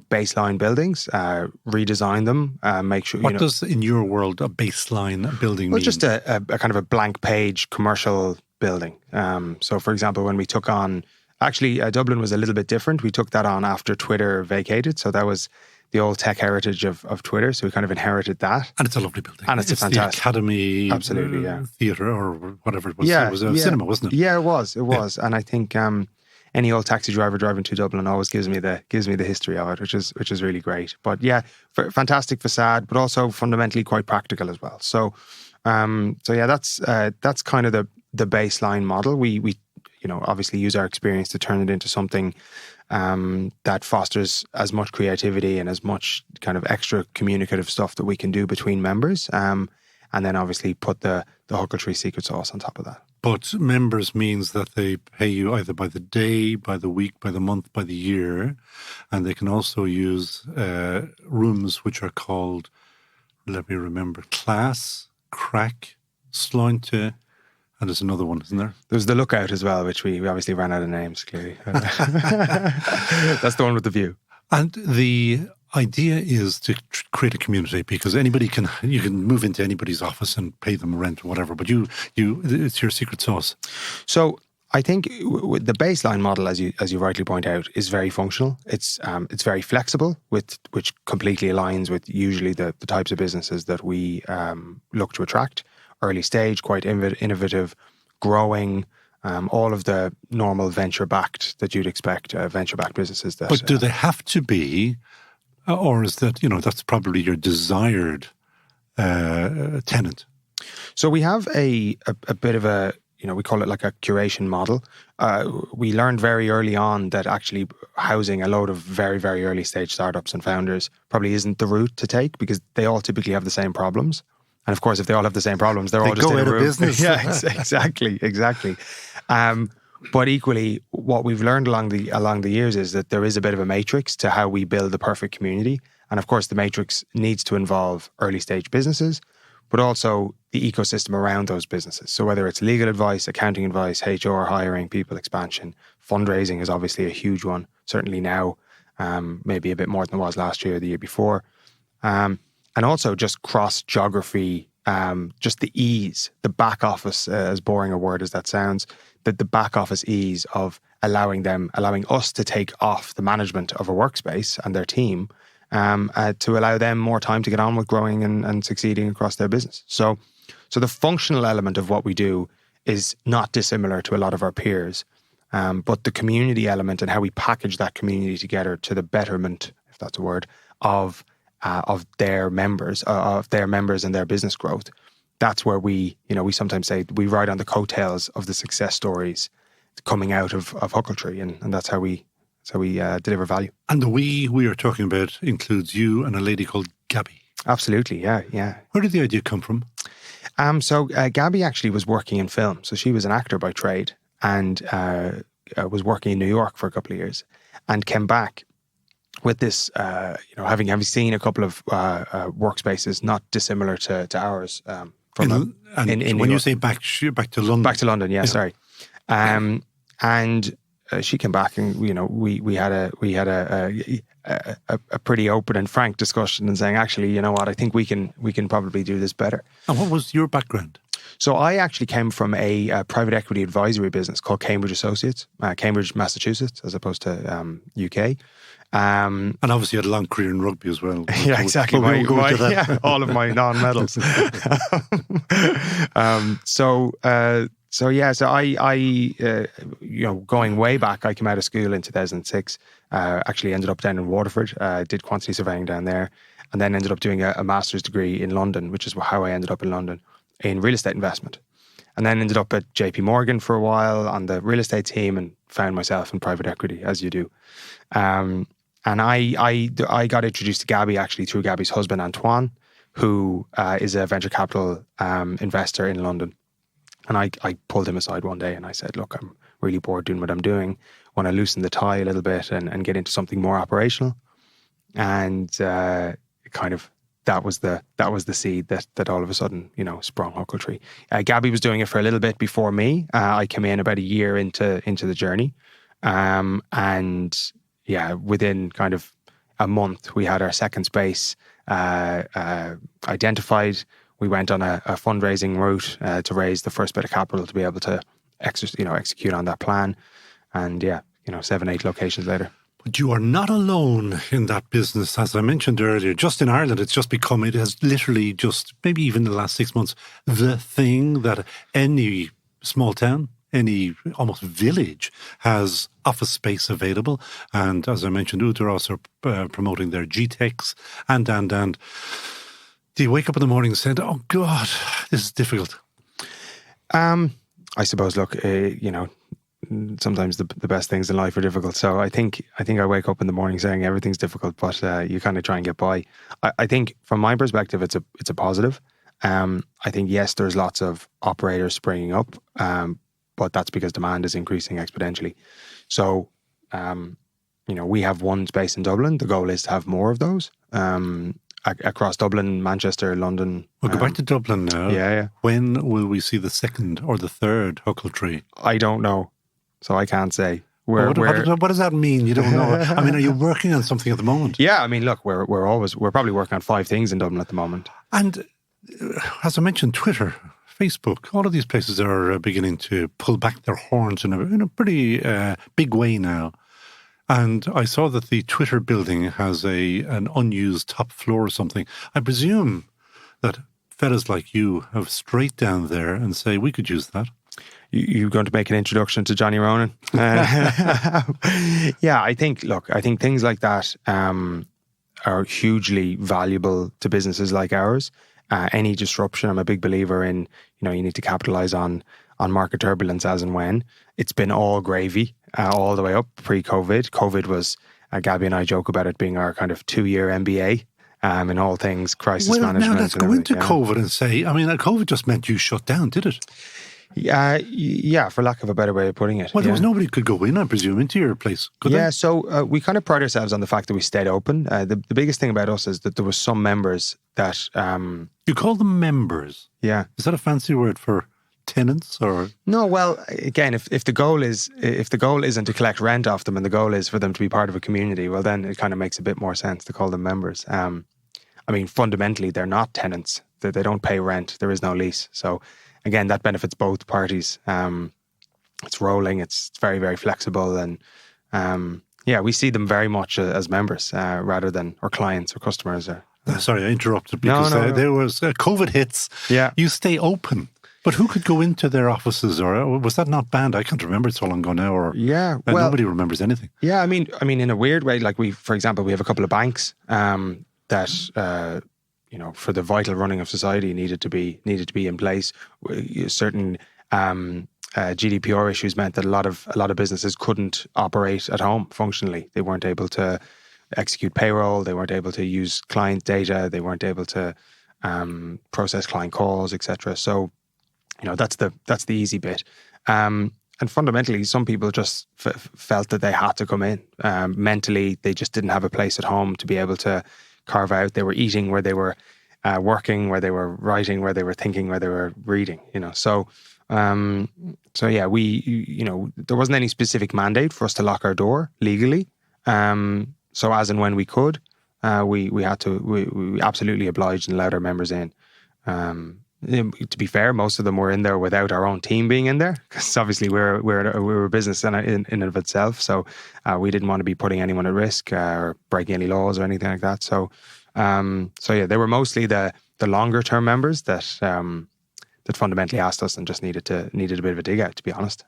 baseline buildings, redesign them, make sure. What does in your world a baseline building mean? Just a kind of a blank page commercial building. So for example, when we took on, Dublin was a little bit different. We took that on after Twitter vacated, so that was the old tech heritage of Twitter, so we kind of inherited that. And it's a lovely building. And it's fantastic. The Academy Theatre or whatever it was. Yeah, it was a cinema, wasn't it? Yeah, it was. And I think any old taxi driver driving to Dublin always gives me the history of it, which is really great. But yeah, fantastic facade, but also fundamentally quite practical as well. So yeah, that's kind of the baseline model. We obviously use our experience to turn it into something that fosters as much creativity and as much kind of extra communicative stuff that we can do between members. And then obviously put the Huckletree secret sauce on top of that. But members means that they pay you either by the day, by the week, by the month, by the year. And they can also use rooms which are called, let me remember, Class, Crack, Slointe, and there's another one, isn't there? There's the Lookout as well, which we obviously ran out of names, clearly. That's the one with the view. And the idea is to create a community, because you can move into anybody's office and pay them rent or whatever, but it's your secret sauce. So I think the baseline model, as you rightly point out, is very functional. It's very flexible, which completely aligns with usually the types of businesses that we look to attract. Early stage, quite innovative, growing, all of the normal venture-backed that you'd expect, venture-backed businesses. But do they have to be, or is that, that's probably your desired tenant? So we have a bit of a, we call it like a curation model. We learned very early on that actually housing a load of very, very early stage startups and founders probably isn't the route to take, because they all typically have the same problems. And of course, if they all have the same problems, they're all just in a room. Go out of business. Yeah, exactly. But equally, what we've learned along the years is that there is a bit of a matrix to how we build the perfect community. And of course, the matrix needs to involve early stage businesses, but also the ecosystem around those businesses. So whether it's legal advice, accounting advice, HR, hiring, people expansion, fundraising is obviously a huge one, certainly now, maybe a bit more than it was last year or the year before. And also just cross-geography, just the ease, the back office, as boring a word as that sounds, that the back office ease of allowing us to take off the management of a workspace and their team, to allow them more time to get on with growing and succeeding across their business. So the functional element of what we do is not dissimilar to a lot of our peers, but the community element and how we package that community together to the betterment, if that's a word, of their members and their business growth. That's where we sometimes say we ride on the coattails of the success stories coming out of Huckletree, and that's how we deliver value. And the we are talking about includes you and a lady called Gabby. Absolutely, yeah. Where did the idea come from? So Gabby actually was working in film. So she was an actor by trade and was working in New York for a couple of years and came back with this, having seen a couple of workspaces not dissimilar to ours. When you say back to London. Back to London, yeah. Sorry. And she came back, and we had a pretty open and frank discussion, and saying, actually, you know what, I think we can probably do this better. And what was your background? So I actually came from a private equity advisory business called Cambridge Associates, Cambridge, Massachusetts, as opposed to UK. And obviously you had a long career in rugby as well. Yeah, exactly. All of my non-medals. So I going way back, I came out of school in 2006, actually ended up down in Waterford, did quantity surveying down there, and then ended up doing a master's degree in London, which is how I ended up in London, in real estate investment. And then ended up at JP Morgan for a while on the real estate team, and found myself in private equity, as you do. And I got introduced to Gabby actually through Gabby's husband, Antoine, who is a venture capital investor in London. And I pulled him aside one day and I said, look, I'm really bored doing what I'm doing. Want to loosen the tie a little bit and get into something more operational. And that was the seed that all of a sudden, sprung Huckletree. Gabby was doing it for a little bit before me. I came in about a year into the journey. And yeah, within kind of a month, we had our second space identified. We went on a fundraising route to raise the first bit of capital to be able to execute on that plan. And 7-8 locations later. But you are not alone in that business. As I mentioned earlier, just in Ireland, it has literally just, maybe even in the last 6 months, the thing that any small town, any almost village has office space available. And as I mentioned, they're also promoting their GTECs and do you wake up in the morning and say, oh God, this is difficult? I suppose, look, sometimes the best things in life are difficult. So I think I wake up in the morning saying everything's difficult, but you kind of try and get by. I think from my perspective, it's a positive. I think, yes, there's lots of operators springing up, but that's because demand is increasing exponentially. So, we have one space in Dublin. The goal is to have more of those across Dublin, Manchester, London. We'll go back to Dublin now. Yeah. When will we see the second or the third Huckletree? I don't know, so I can't say. What does that mean? You don't know. I mean, are you working on something at the moment? Yeah, I mean, look, we're probably working on 5 things in Dublin at the moment. And as I mentioned, Twitter, Facebook, all of these places are beginning to pull back their horns in a pretty big way now. And I saw that the Twitter building has an unused top floor or something. I presume that fellas like you have straight down there and say, we could use that. You're going to make an introduction to Johnny Ronan? Yeah, I think things like that are hugely valuable to businesses like ours. Any disruption, I'm a big believer in, you need to capitalize on market turbulence as and when. It's been all gravy all the way up pre-COVID. COVID was, Gabby and I joke about it being our kind of 2-year MBA in all things crisis management. Now let's go into COVID and say, I mean, COVID just meant you shut down, did it? Yeah, for lack of a better way of putting it. Well, there was nobody could go in, I presume, into your place, could they? So we kind of pride ourselves on the fact that we stayed open. The biggest thing about us is that there was some members that... You call them members? Yeah. Is that a fancy word for tenants or? No, well, again, if the goal isn't to collect rent off them and the goal is for them to be part of a community, well, then it kind of makes a bit more sense to call them members. I mean, fundamentally, they're not tenants. They don't pay rent. There is no lease. So again, that benefits both parties. It's rolling. It's very, very flexible. And we see them very much as members rather than or clients or customers. Sorry, I interrupted because there was COVID hits. Yeah. You stay open. But who could go into their offices, or was that not banned? I can't remember. It's so long ago now. Or nobody remembers anything. Yeah, I mean, in a weird way, like for example, we have a couple of banks that for the vital running of society needed to be in place. Certain GDPR issues meant that a lot of businesses couldn't operate at home functionally. They weren't able to execute payroll. They weren't able to use client data. They weren't able to process client calls, etc. So. That's the easy bit. And fundamentally, some people just felt that they had to come in. Mentally, they just didn't have a place at home to be able to carve out. They were eating where they were working, where they were writing, where they were thinking, where they were reading, So there wasn't any specific mandate for us to lock our door legally. So as and when we could, we had to, we absolutely obliged and allowed our members in. To be fair, most of them were in there without our own team being in there, because obviously we're a business in and of itself. So we didn't want to be putting anyone at risk or breaking any laws or anything like that. So they were mostly the longer term members that fundamentally asked us and just needed a bit of a dig out, to be honest.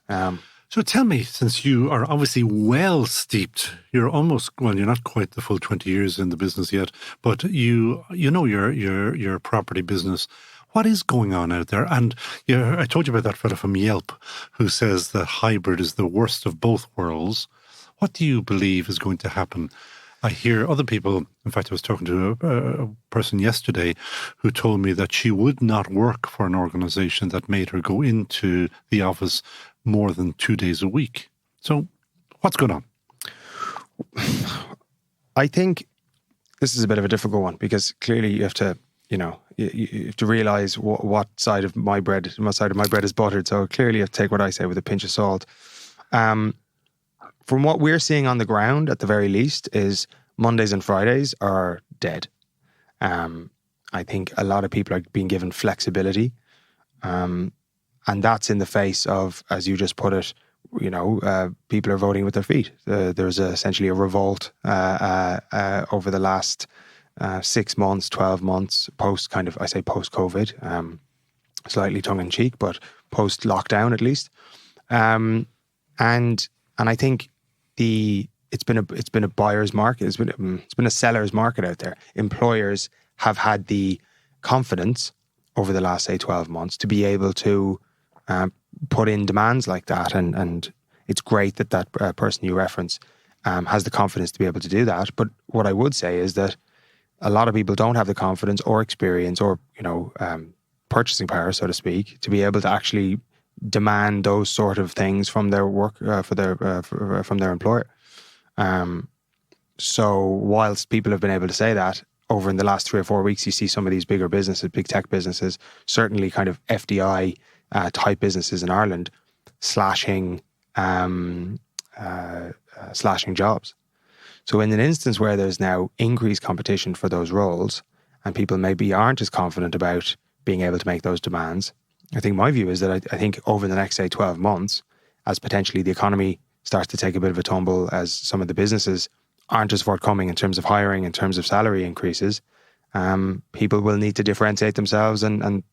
So tell me, since you are obviously well steeped, you're not quite the full 20 years in the business yet, but you know your property business. What is going on out there? And I told you about that fella from Yelp who says that hybrid is the worst of both worlds. What do you believe is going to happen? I hear other people, in fact, I was talking to a person yesterday who told me that she would not work for an organization that made her go into the office more than 2 days a week. So what's going on? I think this is a bit of a difficult one because clearly you have to, you have to realize what side of my bread is buttered. So clearly you have to take what I say with a pinch of salt. From what we're seeing on the ground, at the very least, is Mondays and Fridays are dead. I think a lot of people are being given flexibility. And that's in the face of, as you just put it, people are voting with their feet. There's essentially a revolt over the last 6 months, 12 months, post-COVID, slightly tongue-in-cheek, but post-lockdown at least. And I think it's been a buyer's market. It's been a seller's market out there. Employers have had the confidence over the last, say, 12 months to be able to put in demands like that and it's great that that person you reference has the confidence to be able to do that. But what I would say is that a lot of people don't have the confidence or experience or, purchasing power, so to speak, to be able to actually demand those sort of things from their work from their employer. So whilst people have been able to say that, over in the last 3 or 4 weeks, you see some of these bigger businesses, big tech businesses, certainly kind of FDI type businesses in Ireland, slashing jobs. So in an instance where there's now increased competition for those roles and people maybe aren't as confident about being able to make those demands, I think my view is that I think over the next, say, 12 months, as potentially the economy starts to take a bit of a tumble, as some of the businesses aren't as forthcoming in terms of hiring, in terms of salary increases, people will need to differentiate themselves. And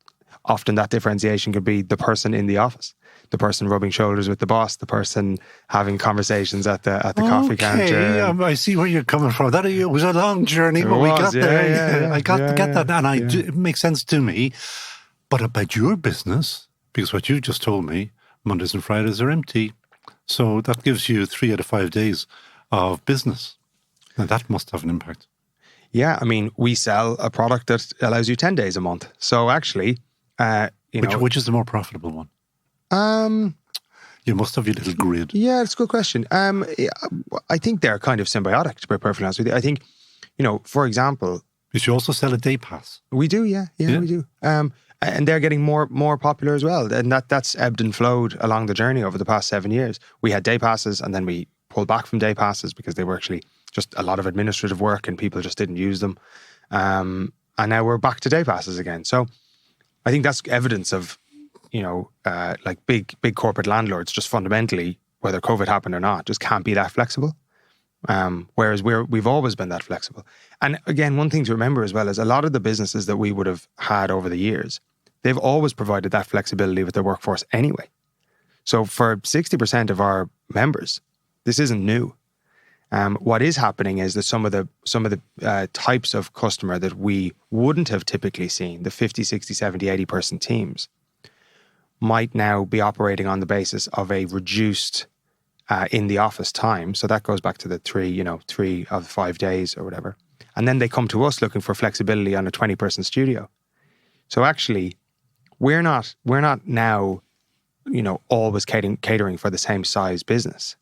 often that differentiation could be the person in the office, the person rubbing shoulders with the boss, the person having conversations at the coffee counter. I see where you're coming from. That it was a long journey, but we got there. Yeah, I got to get that, and yeah. it makes sense to me. But about your business, because what you just told me, Mondays and Fridays are empty. So that gives you 3 out of 5 days of business. Now that must have an impact. Yeah, I mean, we sell a product that allows you 10 days a month. So actually, which is the more profitable one? You must have your little grid. Yeah, it's a good question. I think they're kind of symbiotic, to be perfectly honest with you. I think, for example... You also sell a day pass. We do, yeah, we do. And they're getting more popular as well. And that's ebbed and flowed along the journey over the past 7 years. We had day passes and then we pulled back from day passes because they were actually just a lot of administrative work and people just didn't use them. And now we're back to day passes again. So I think that's evidence of, like big corporate landlords just fundamentally, whether COVID happened or not, just can't be that flexible. Whereas we've always been that flexible. And again, one thing to remember as well is a lot of the businesses that we would have had over the years, they've always provided that flexibility with their workforce anyway. So for 60% of our members, this isn't new. What is happening is that some of the types of customer that we wouldn't have typically seen, the 50, 60, 70, 80 person teams, might now be operating on the basis of a reduced in the office time. So that goes back to the 3 of 5 days or whatever. And then they come to us looking for flexibility on a 20 person studio. So actually, we're not now, always catering for the same size business,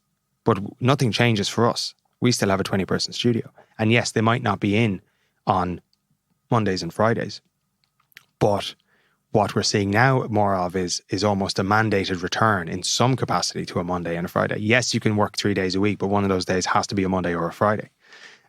but nothing changes for us. We still have a 20 person studio. And yes, they might not be in on Mondays and Fridays, but what we're seeing now more of is almost a mandated return in some capacity to a Monday and a Friday. Yes, you can work 3 days a week, but one of those days has to be a Monday or a Friday.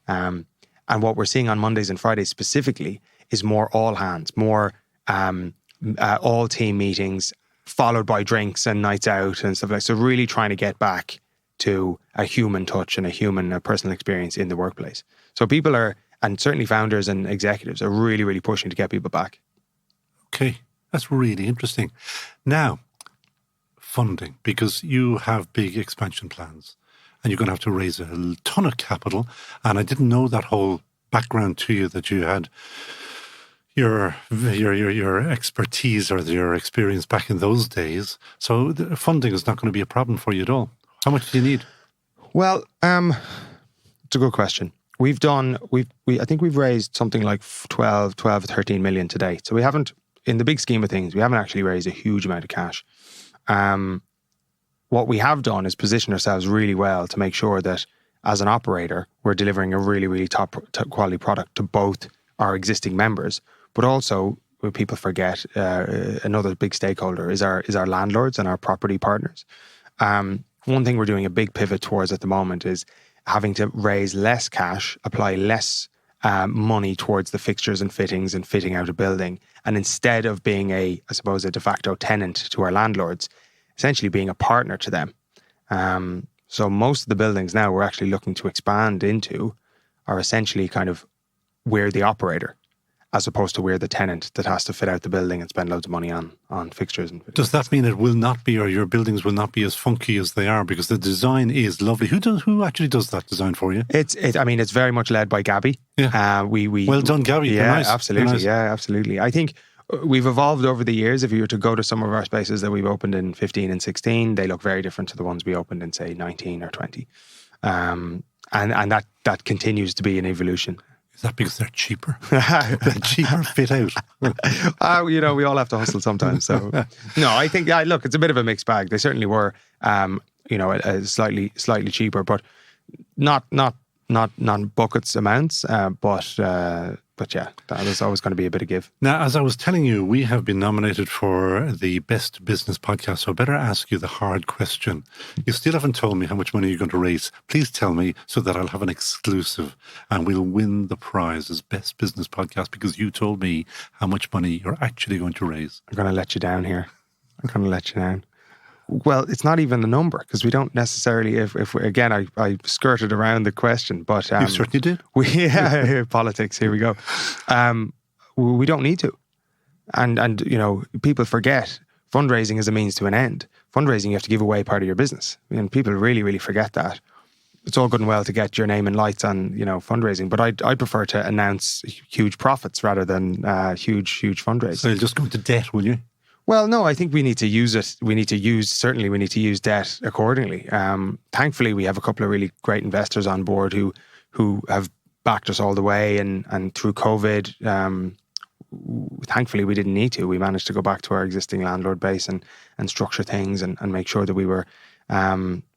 And what we're seeing on Mondays and Fridays specifically is more all hands, more all team meetings, followed by drinks and nights out and stuff like that. So really trying to get back to a human touch and a personal experience in the workplace. So people are, and certainly founders and executives are really, really pushing to get people back. Okay. That's really interesting. Now, funding, because you have big expansion plans and you're going to have to raise a ton of capital. And I didn't know that whole background to you, that you had your expertise or your experience back in those days. So the funding is not going to be a problem for you at all. How much do you need? Well, it's a good question. I think we've raised something like 12 or 13 million to date. So we haven't, in the big scheme of things, we haven't actually raised a huge amount of cash. What we have done is position ourselves really well to make sure that as an operator, we're delivering a really, really top quality product to both our existing members, but also, what people forget, another big stakeholder is our landlords and our property partners. One thing we're doing a big pivot towards at the moment is having to raise less cash, apply less money towards the fixtures and fittings and fitting out a building. And instead of being a de facto tenant to our landlords, essentially being a partner to them. So most of the buildings now we're actually looking to expand into are essentially kind of we're the operator, as opposed to we're the tenant that has to fit out the building and spend loads of money on fixtures and fittings. Does that mean it will not be, or your buildings will not be as funky as they are? Because the design is lovely. Who actually does that design for you? It's very much led by Gabby. Yeah. Well done, Gabby. Yeah, nice. absolutely. Nice. Yeah, absolutely. I think we've evolved over the years. If you were to go to some of our spaces that we've opened in 15 and 16, they look very different to the ones we opened in, say, 19 or 20. And that continues to be an evolution. Is that because they're cheaper? They're cheaper fit out. We all have to hustle sometimes. So no, I think look, it's a bit of a mixed bag. They certainly were, slightly cheaper, but not buckets amounts. But yeah, that was always going to be a bit of give. Now, as I was telling you, we have been nominated for the Best Business Podcast, so I better ask you the hard question. You still haven't told me how much money you're going to raise. Please tell me so that I'll have an exclusive and we'll win the prize as Best Business Podcast because you told me how much money you're actually going to raise. I'm going to let you down here. Well, it's not even a number because we don't necessarily. If again, I skirted around the question, but you certainly did. Politics. Here we go. We don't need to, and people forget fundraising is a means to an end. Fundraising, you have to give away part of your business, and people really forget that. It's all good and well to get your name in lights on fundraising, but I prefer to announce huge profits rather than huge fundraising. So you'll just go into debt, will you? Well, no, I think we need to use it. We need to use debt accordingly. Thankfully, we have a couple of really great investors on board who have backed us all the way. And through COVID, thankfully, we didn't need to. We managed to go back to our existing landlord base and structure things and make sure that we were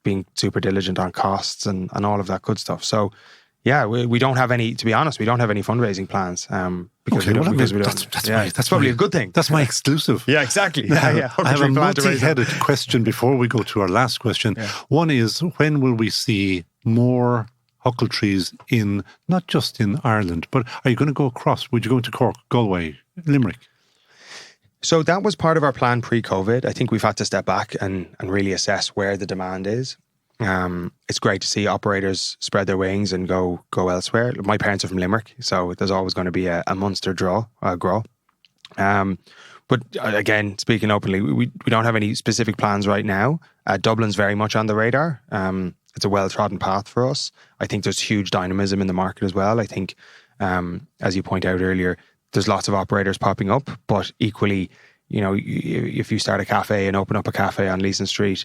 being super diligent on costs and all of that good stuff. So, yeah, we don't have any, to be honest, we don't have any fundraising plans because we don't. That's probably a good thing. That's my exclusive. Yeah, exactly. I have a multi-headed question before we go to our last question. Yeah. One is, when will we see more Huckletrees in, not just in Ireland, but are you going to go across? Would you go into Cork, Galway, Limerick? So that was part of our plan pre-COVID. I think we've had to step back and really assess where the demand is. It's great to see operators spread their wings and go elsewhere. My parents are from Limerick, so there's always going to be a Munster grow. But again, speaking openly, we don't have any specific plans right now. Dublin's very much on the radar. It's a well-trodden path for us. I think there's huge dynamism in the market as well. I think, as you point out earlier, there's lots of operators popping up, but equally, if you start a cafe and open up a cafe on Leeson Street,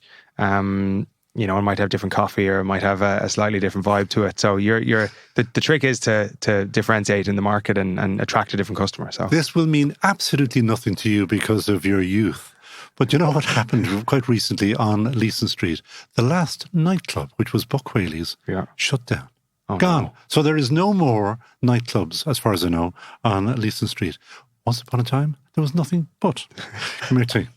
it might have different coffee or it might have a slightly different vibe to it. So the trick is to differentiate in the market and attract a different customer. So this will mean absolutely nothing to you because of your youth. But you know what happened quite recently on Leeson Street? The last nightclub, which was Buck Whaley's, shut down. Oh, gone. No. So there is no more nightclubs, as far as I know, on Leeson Street. Once upon a time, there was nothing but. Come here, too.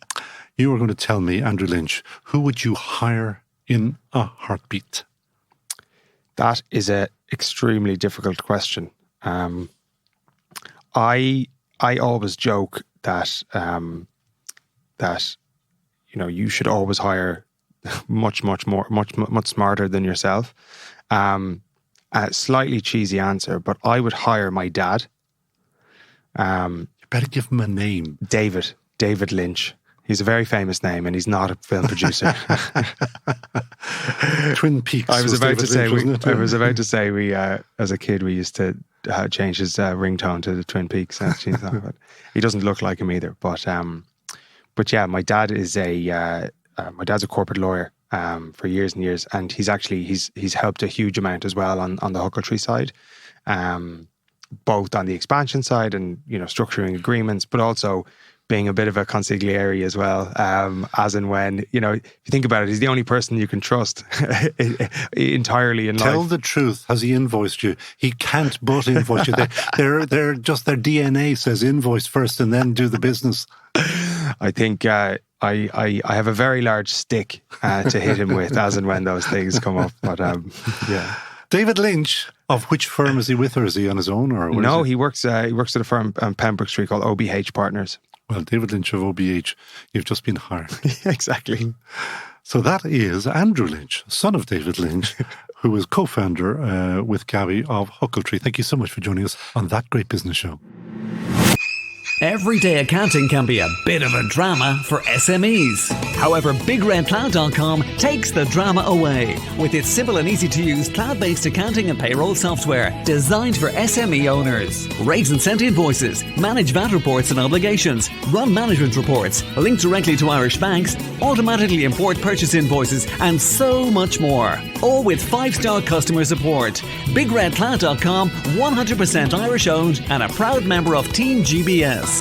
You were going to tell me, Andrew Lynch, who would you hire in a heartbeat? That is an extremely difficult question. I always joke that you should always hire much smarter than yourself. A slightly cheesy answer, but I would hire my dad. You better give him a name. David Lynch. He's a very famous name, and he's not a film producer. Twin Peaks. I was about to say we, as a kid, we used to change his ringtone to the Twin Peaks. But he doesn't look like him either. But yeah, my dad is my dad's a corporate lawyer for years and years, and he's helped a huge amount as well on the Huckletree side, both on the expansion side and structuring agreements, but also being a bit of a consigliere as well, as and when, if you think about it, he's the only person you can trust entirely in life. Tell the truth. Has he invoiced you? He can't but invoice you. They're just, their DNA says invoice first and then do the business. I think I have a very large stick to hit him with as and when those things come up. But yeah. David Lynch, of which firm is he with, or is he on his own? Or no, he works at a firm on Pembroke Street called OBH Partners. Well, David Lynch of OBH, you've just been hired. Exactly. So that is Andrew Lynch, son of David Lynch, who is co-founder with Gabby of Huckletree. Thank you so much for joining us on That Great Business Show. Everyday accounting can be a bit of a drama for SMEs. However, BigRedCloud.com takes the drama away with its simple and easy to use cloud-based accounting and payroll software designed for SME owners. Raise and send invoices, manage VAT reports and obligations, run management reports, link directly to Irish banks, automatically import purchase invoices, and so much more. All with 5-star customer support. BigRedCloud.com, 100% Irish owned and a proud member of Team GBS.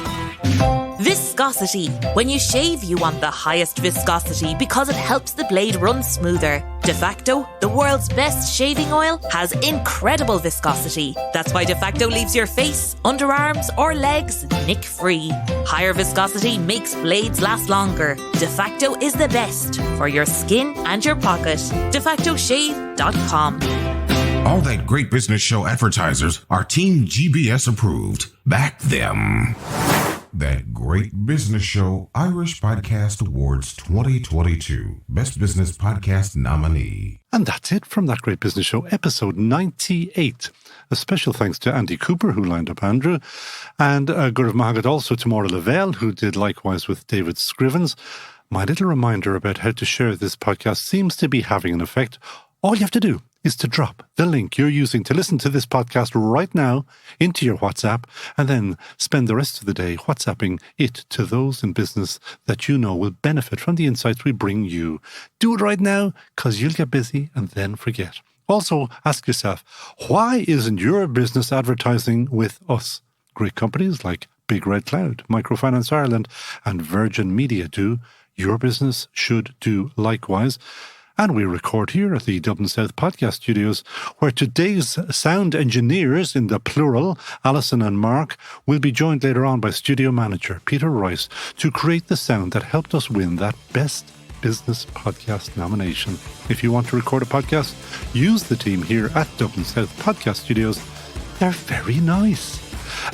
Viscosity. When you shave, you want the highest viscosity because it helps the blade run smoother. De facto, the world's best shaving oil, has incredible viscosity. That's why De facto leaves your face, underarms, or legs nick-free. Higher viscosity makes blades last longer. De facto is the best for your skin and your pocket. DeFactoShave.com. All that great business show advertisers are Team GBS approved. Back them. That great business show Irish Podcast Awards 2022 Best Business Podcast nominee. And that's it from That Great Business Show, episode 98. A special thanks to Andy Cooper, who lined up Andrew, and Gurav Mahagat also to Maura Lavelle, who did likewise with David Scrivens. My little reminder about how to share this podcast seems to be having an effect. All you have to do is to drop the link you're using to listen to this podcast right now into your WhatsApp, and then spend the rest of the day WhatsApping it to those in business that you know will benefit from the insights we bring you. Do it right now, because you'll get busy and then forget. Also, ask yourself, why isn't your business advertising with us? Great companies like Big Red Cloud, Microfinance Ireland, and Virgin Media do. Your business should do likewise. And we record here at the Dublin South Podcast Studios, where today's sound engineers, in the plural, Alison and Mark, will be joined later on by studio manager Peter Royce to create the sound that helped us win that Best Business Podcast nomination. If you want to record a podcast, use the team here at Dublin South Podcast Studios. They're very nice.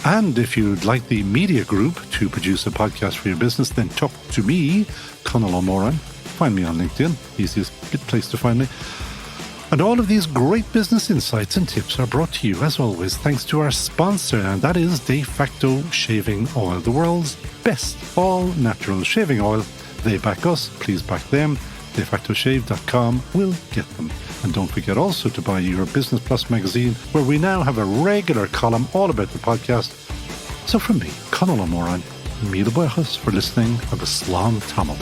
And if you'd like the media group to produce a podcast for your business, then talk to me, Conall O Morain. Find me on LinkedIn, easiest place to find me. And all of these great business insights and tips are brought to you, as always, thanks to our sponsor, and that is De Facto Shaving Oil, the world's best all-natural shaving oil. They back us, please back them. DeFactoShave.com will get them. And don't forget also to buy your Business Plus magazine, where we now have a regular column all about the podcast. So from me, Conall O Morain, Míle buíochas for listening to the Slán Tamil.